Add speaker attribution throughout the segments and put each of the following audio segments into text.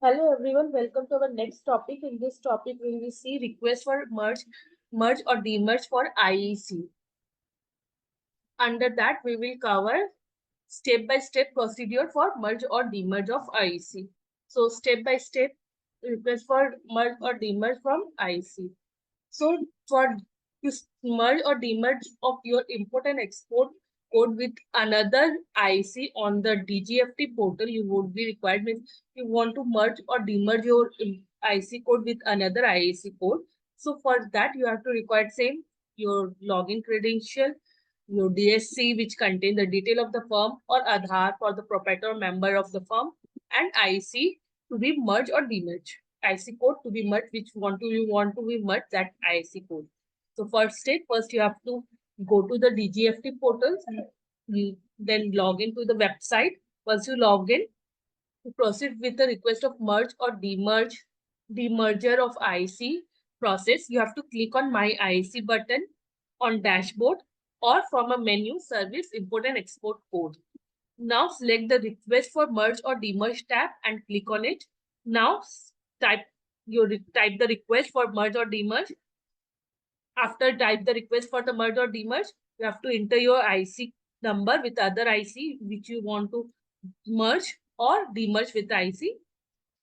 Speaker 1: Hello everyone, welcome to our next topic. In this topic, we will see request for merge or demerge for IEC. Under that, we will cover step-by-step procedure for merge or demerge of IEC. So step-by-step request for merge or demerge from IEC. So for this merge or demerge of your import and export code with another IEC on the DGFT portal, you would be required, means you want to merge or demerge your IEC code with another IEC code. So for that, you have to require same your login credential, your DSC, which contain the detail of the firm, or Aadhaar for the proprietor member of the firm, and IEC to be merged or demerged. IC code to be merged, which you want to be merged, that IC code. So first step, first you have to go to the DGFT portal, then log into the website. Once you log in, to proceed with the request of merge or demerger of IC process, you have to click on My IC button on dashboard or from a menu service import and export code. Now select the request for merge or demerge tab and click on it. Now type the request for merge or demerge. After type the request for the merge or demerge, you have to enter your IC number with other IC which you want to merge or demerge with IC.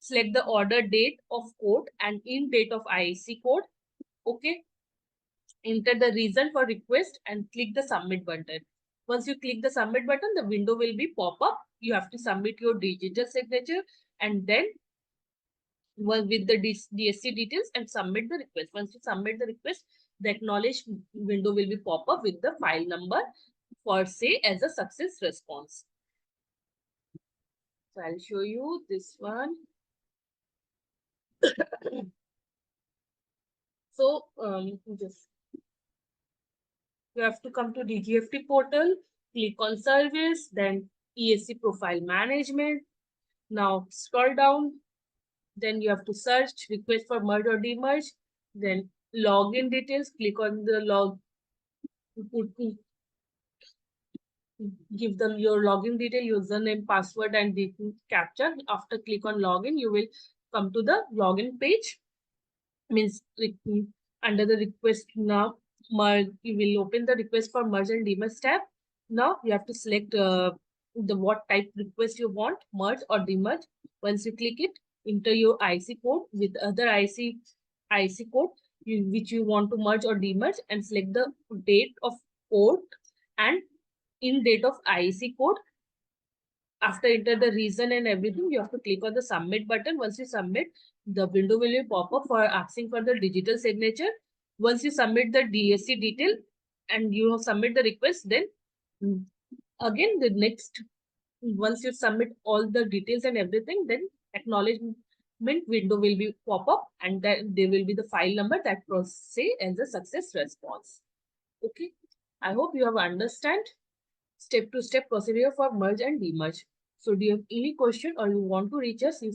Speaker 1: Select the order date of code and in date of IC code. Okay. Enter the reason for request and click the submit button. Once you click the submit button, the window will be pop up. You have to submit your digital signature and then with the DSC details and submit the request. Once you submit the request, the acknowledge window will be pop up with the file number for say as a success response. So I'll show you this one. So just you have to come to DGFT portal, click on service, then ESC profile management. Now scroll down, then you have to search request for merge or demerge, then login details, click on the give them your login detail, username, password, and captcha. After click on login, you will come to the login page. Means under the request now, you will open the request for merge and demerge tab. Now you have to select the what type request you want, merge or demerge. Once you click it, enter your IC code with other IC code which you want to merge or demerge, and select the date of code and in date of IC code. After enter the reason and everything, you have to click on the submit button. Once you submit, the window will pop up for asking for the digital signature. Once you submit the DSC detail and you submit the request, then again the next, once you submit all the details and everything, then acknowledgement window will be pop up and then there will be the file number that say as a success response. Okay, I hope you have understand step-to-step procedure for merge and demerge. So do you have any question or you want to reach us, you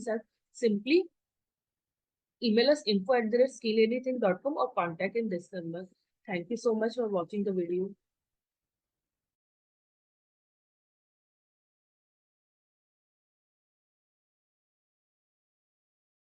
Speaker 1: simply email us info@skillanything.com or contact in this number. Thank you so much for watching the video.